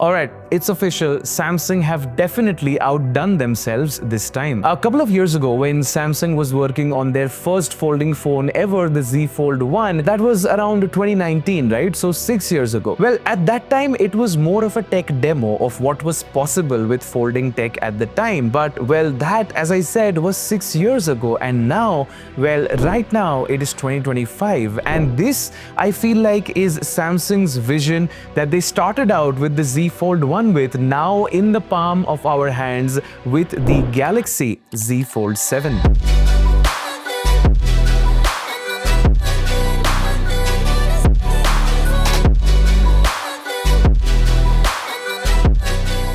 Alright, it's official, Samsung have definitely outdone themselves this time. A couple of years ago, when Samsung was working on their first folding phone ever, the Z Fold7, that was around 2019, right? So 6 years ago. Well, at that time, it was more of a tech demo of what was possible with folding tech at the time. But, well, that, as I said, was 6 years ago. And now, well, right now, it is 2025. And this, I feel like, is Samsung's vision that they started out with the Z Fold1 with, now in the palm of our hands with the Galaxy Z Fold7.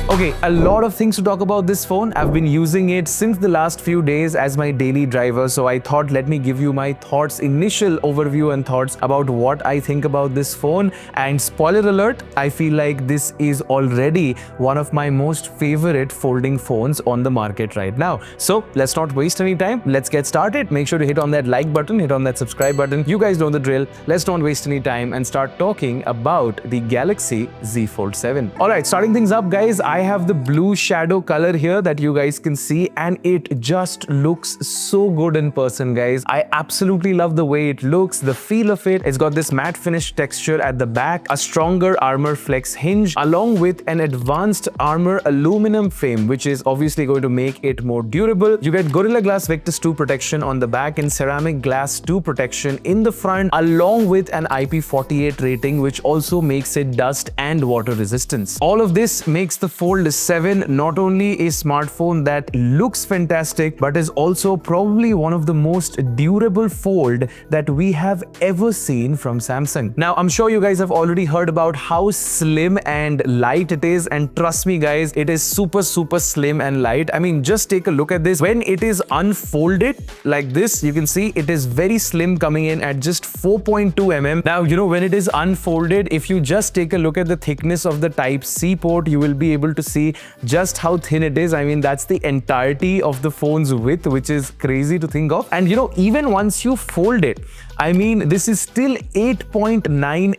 Okay, a lot of things to talk about this phone. I've been using it since the last few days as my daily driver, so I thought let me give you my thoughts, initial overview and thoughts about what I think about this phone. And spoiler alert, I feel like this is already one of my most favorite folding phones on the market right now. So let's not waste any time. Let's get started. Make sure to hit on that like button, hit on that subscribe button. You guys know the drill. Let's not waste any time and start talking about the Galaxy Z Fold7. Alright, starting things up, guys, I have the blue shadow color here that you guys can see, and it just looks so good in person, guys. I absolutely love the way it looks, the feel of it. It's got this matte finish texture at the back, a stronger armor flex hinge, along with an advanced armor aluminum frame, which is obviously going to make it more durable. You get Gorilla Glass Victus 2 protection on the back and Ceramic Glass 2 protection in the front, along with an IP48 rating, which also makes it dust and water resistance. All of this makes the Fold7 not only a smartphone that looks fantastic, but is also probably one of the most durable fold that we have ever seen from Samsung. Now, I'm sure you guys have already heard about how slim and light it is, and trust me guys, it is super slim and light. I mean, just take a look at this. When it is unfolded like this, you can see it is very slim, coming in at just 4.2 mm. Now, you know, when it is unfolded, if you just take a look at the thickness of the Type-C port, you will be able to see just how thin it is. I mean, that's the entirety of the phone's width, which is crazy to think of. And you know, even once you fold it, I mean, this is still 8.9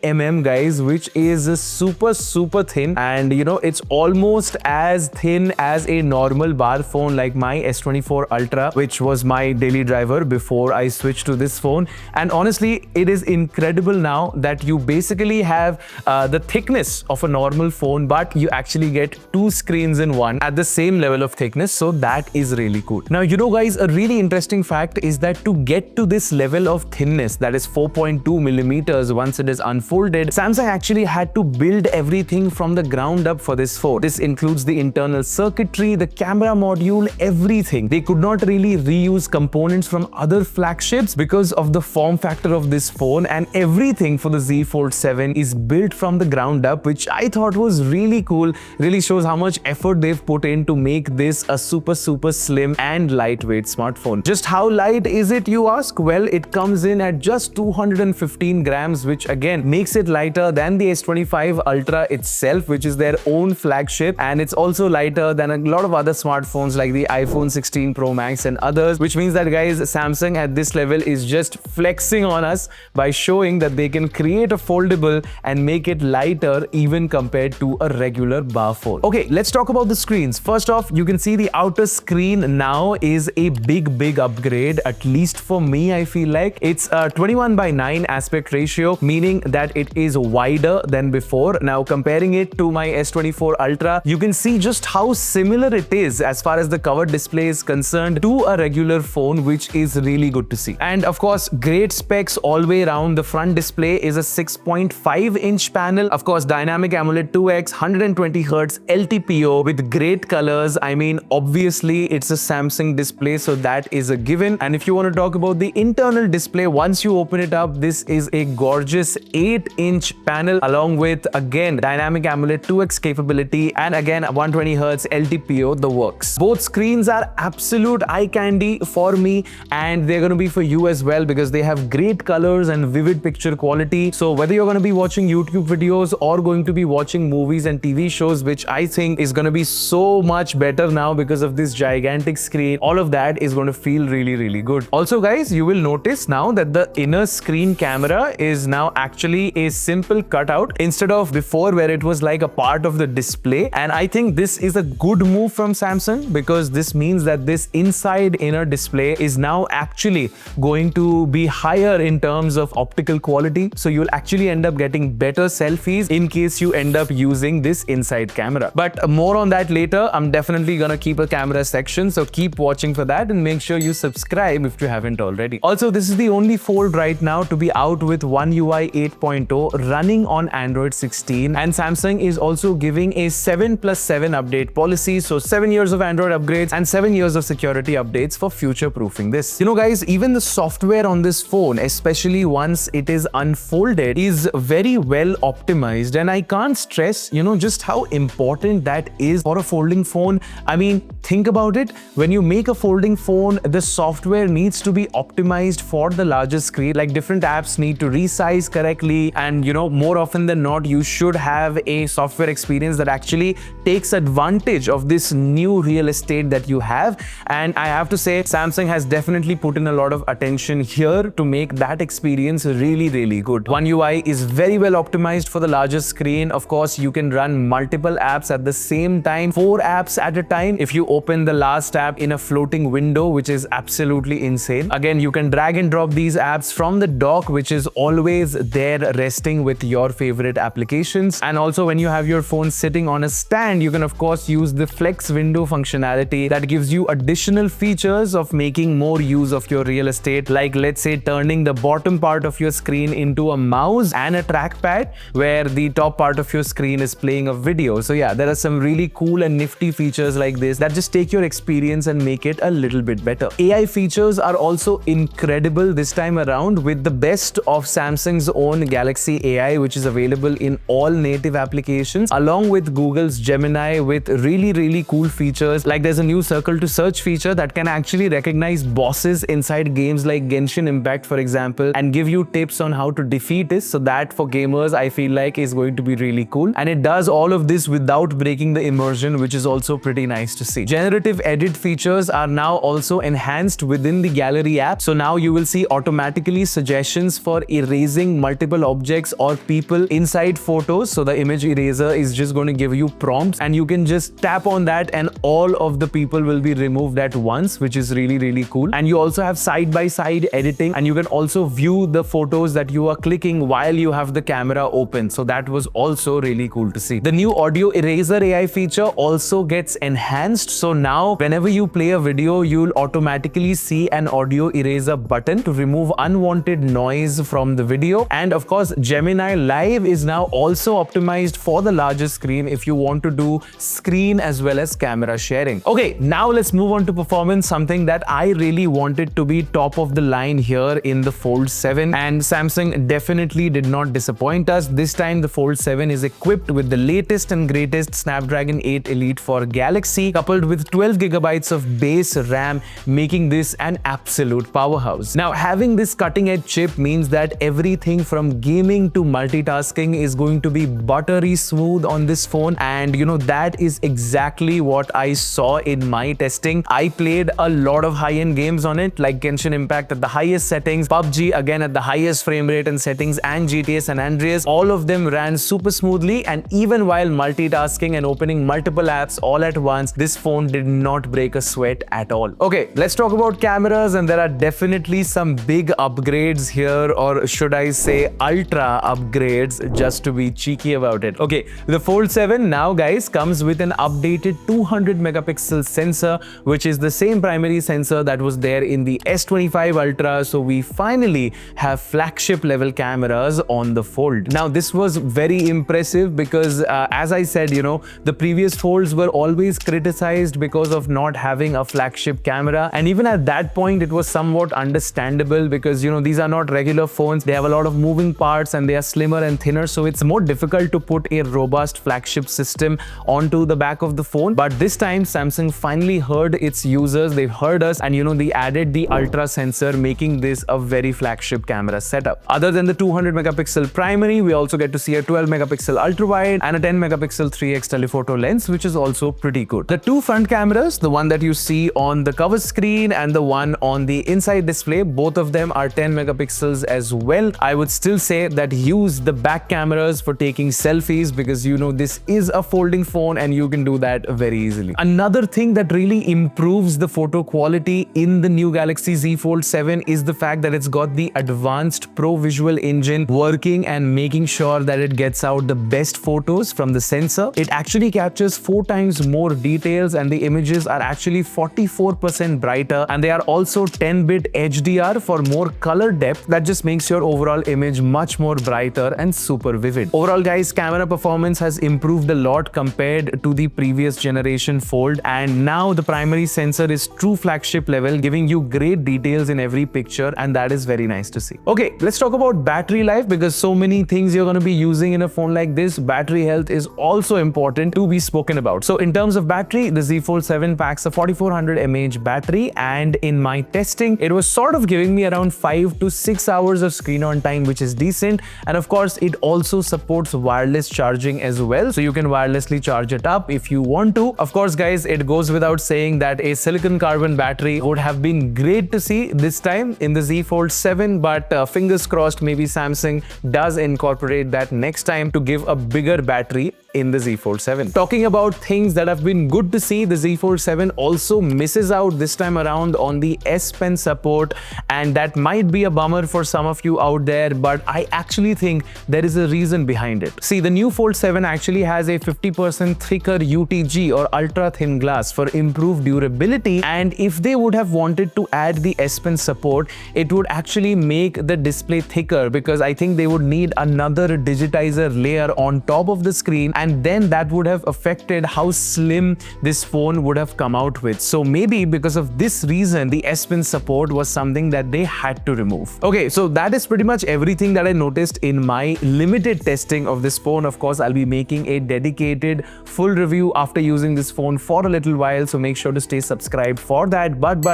mm, guys, which is super thin. And you know, it's almost as thin as a normal bar phone like my S24 Ultra, which was my daily driver before I switched to this phone. And honestly, it is incredible now that you basically have the thickness of a normal phone, but you actually get two screens in one at the same level of thickness. So that is really cool. Now, you know, guys, a really interesting fact is that to get to this level of thinness, that is 4.2 millimeters once it is unfolded, Samsung actually had to build everything from the ground up for this phone. This includes the internal circuitry, the camera module, everything. They could not really reuse components from other flagships because of the form factor of this phone, and everything for the Z Fold7 is built from the ground up, which I thought was really cool. Really shows how much effort they've put in to make this a super slim and lightweight smartphone. Just how light is it, you ask? Well, it comes in at just 215 grams, which again makes it lighter than the S25 Ultra itself, which is their own flagship, and it's also lighter than a lot of other smartphones like the iPhone 16 Pro Max and others, which means that, guys, Samsung at this level is just flexing on us by showing that they can create a foldable and make it lighter even compared to a regular bar phone. Okay, let's talk about the screens. First off, you can see the outer screen now is a big upgrade, at least for me. I feel like it's a 21:9 aspect ratio, meaning that it is wider than before. Now, comparing it to my S24 Ultra, you can see just how similar it is as far as the cover display is concerned to a regular phone, which is really good to see. And of course, great specs all the way around. The front display is a 6.5-inch panel. Of course, dynamic AMOLED 2X, 120 Hz LTPO with great colors. I mean, obviously it's a Samsung display, so that is a given. And if you want to talk about the internal display, once you open it up, this is a gorgeous 8-inch panel, along with, again, dynamic AMOLED 2X capability, and again 120 Hz LTPO, the works. Both screens are absolute eye candy for me, and they're going to be for you as well, because they have great colors and vivid picture quality. So whether you're going to be watching YouTube videos or going to be watching movies and TV shows, which I think is going to be so much better now because of this gigantic screen, all of that is going to feel really good. Also, guys, you will notice now that the the inner screen camera is now actually a simple cutout instead of before where it was like a part of the display. And I think this is a good move from Samsung, because this means that this inside inner display is now actually going to be higher in terms of optical quality. So you'll actually end up getting better selfies in case you end up using this inside camera. But more on that later. I'm definitely gonna keep a camera section, so keep watching for that and make sure you subscribe if you haven't already. Also, this is the only Fold right now to be out with One UI 8.0 running on Android 16, and Samsung is also giving a 7+7 update policy, so 7 years of Android upgrades and 7 years of security updates for future-proofing this. You know guys, even the software on this phone, especially once it is unfolded, is very well optimized, and I can't stress, just how important that is for a folding phone. I mean, think about it. When you make a folding phone, the software needs to be optimized for the larger screen. Like, different apps need to resize correctly, and more often than not, you should have a software experience that actually takes advantage of this new real estate that you have. And I have to say, Samsung has definitely put in a lot of attention here to make that experience really, really good. One UI is very well optimized for the larger screen. Of course, you can run multiple apps at the same time, 4 apps at a time if you open the last app in a floating window, which is absolutely insane. Again, you can drag and drop these apps from the dock, which is always there resting with your favorite applications. And also, when you have your phone sitting on a stand, you can of course use the flex window functionality that gives you additional features of making more use of your real estate, like let's say turning the bottom part of your screen into a mouse and a trackpad, where the top part of your screen is playing a video. So yeah, there are some really cool and nifty features like this that just take your experience and make it a little bit better. AI features are also incredible this time around, with the best of Samsung's own Galaxy AI, which is available in all native applications, along with Google's Gemini, with really, really cool features. Like, there's a new circle to search feature that can actually recognize bosses inside games like Genshin Impact, for example, and give you tips on how to defeat it. So that, for gamers, I feel like is going to be really cool. And it does all of this without breaking the immersion, which is also pretty nice to see. Generative edit features are now also enhanced within the Gallery app. So now you will see automatically suggestions for erasing multiple objects or people inside photos. So the image eraser is just going to give you prompts, and you can just tap on that and all of the people will be removed at once, which is really, really cool. And you also have side-by-side editing, and you can also view the photos that you are clicking while you have the camera open. So that was also really cool to see. The new audio eraser AI feature also gets enhanced. So now whenever you play a video, you'll automatically see an audio eraser button to remove unwanted noise from the video. And of course, Gemini Live is now also optimized for the larger screen if you want to do screen as well as camera sharing. Okay, now let's move on to performance, something that I really wanted to be top of the line here in the Fold 7, and Samsung definitely did not disappoint us. This time the Fold 7 is equipped with the latest and greatest Snapdragon 8 Elite for Galaxy, coupled with 12 GB of base RAM, making this an absolute powerhouse. Now, having this cutting-edge chip means that everything from gaming to multitasking is going to be buttery smooth on this phone, and that is exactly what I saw in my testing. I played a lot of high-end games on it, like Genshin Impact at the highest settings, PUBG again at the highest frame rate and settings, and GTA San Andreas. All of them ran super smoothly, and even while multitasking and opening multiple apps all at once, this phone did not break a sweat at all. Okay, let's talk about cameras, and there are definitely some big upgrades here, or should I say ultra upgrades, just to be cheeky about it. Okay, the Fold 7 now, guys, comes with an updated 200 megapixel sensor, which is the same primary sensor that was there in the S25 Ultra. So we finally have flagship level cameras on the Fold. Now, this was very impressive because as I said, the previous Folds were always criticized because of not having a flagship camera, and even at that point it was somewhat understandable because these are not regular phones. They have a lot of moving parts and they are slimmer and thinner, so it's more difficult to put a robust flagship system onto the back of the phone. But this time Samsung finally heard its users, they've heard us, and they added the ultra sensor, making this a very flagship camera setup. Other than the 200 megapixel primary, we also get to see a 12 megapixel ultra wide and a 10 megapixel 3x telephoto lens, which is also pretty good. The two front cameras, the one that you see on the cover screen and the one on the inside display, both of them are 10 megapixels as well. I would still say that use the back cameras for taking selfies, because you know this is a folding phone and you can do that very easily. Another thing that really improves the photo quality in the new Galaxy Z Fold 7 is the fact that it's got the advanced Pro Visual engine working and making sure that it gets out the best photos from the sensor. It actually captures 4 times more details, and the images are actually 44% brighter, and they are also 10-bit HDR for more color depth. That just makes your overall image much more brighter and super vivid. Overall guys, camera performance has improved a lot compared to the previous generation Fold, and now the primary sensor is true flagship level, giving you great details in every picture, and that is very nice to see. Okay, let's talk about battery life, because so many things you're going to be using in a phone like this. Battery health is also important to be spoken about. So in terms of battery, the Z Fold 7 packs a 4400 mAh battery, and in my testing it was sort of giving me around 5 to 6 hours of screen on time, which is decent. And of course it also supports wireless charging as well, so you can wirelessly charge it up if you want to. Of course guys, it goes without saying that a silicon carbon battery would have been great to see this time in the Z Fold 7, but fingers crossed, maybe Samsung does incorporate that next time to give a bigger battery in the Z Fold 7. Talking about things that have been good to see, the Z Fold 7 also misses out this time around on the SPen support, and that might be a bummer for some of you out there, but I actually think there is a reason behind it. See, the new Fold 7 actually has a 50% thicker UTG or ultra thin glass for improved durability, and if they would have wanted to add the SPen support, it would actually make the display thicker, because I think they would need another digitizer layer on top of the screen, and then that would have affected how slim this phone would have come out with. So maybe because of this reason, the SPen support was something that they had to remove. Okay, so that is pretty much everything that I noticed in my limited testing of this phone. Of course, I'll be making a dedicated full review after using this phone for a little while, so make sure to stay subscribed for that. But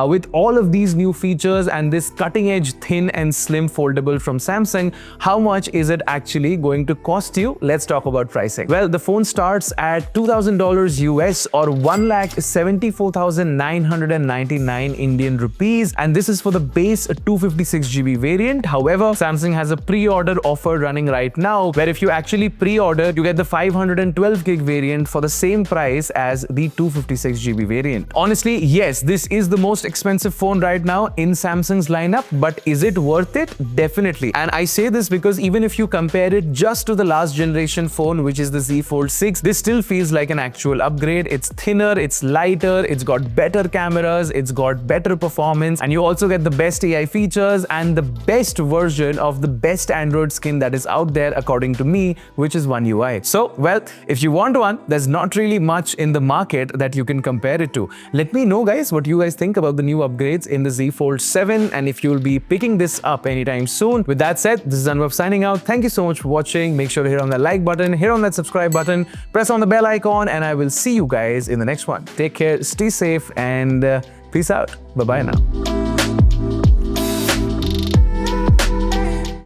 with all of these new features and this cutting edge thin and slim foldable from Samsung, how much is it actually going to cost you? Let's talk about pricing. Well, the phone starts at $2,000 US or 1,74,999 Indian rupees, and this is for the base 256GB variant. However, Samsung has a pre-order offer running right now, where if you actually pre-order, you get the 512GB variant for the same price as the 256GB variant. Honestly, yes, this is the most expensive phone right now in Samsung's lineup, but is it worth it? Definitely. And I say this because even if you compare it just to the last generation phone, which is the Z Fold 6, this still feels like an actual upgrade. It's thinner, it's lighter, it's got better cameras, it's got better performance, and you also get the best AI features and the best version of the best Android skin that is out there, according to me, which is One UI. So, well, if you want one, there's not really much in the market that you can compare it to. Let me know, guys, what you guys think about the new upgrades in the Z Fold 7, and if you'll be picking this up anytime soon. With that said, this is Anubhav signing out. Thank you so much for watching. Make sure to hit on the like button, hit on that subscribe button, press on the bell icon, and I will see you guys in the next one. Take care, stay safe, and peace out. Bye-bye now.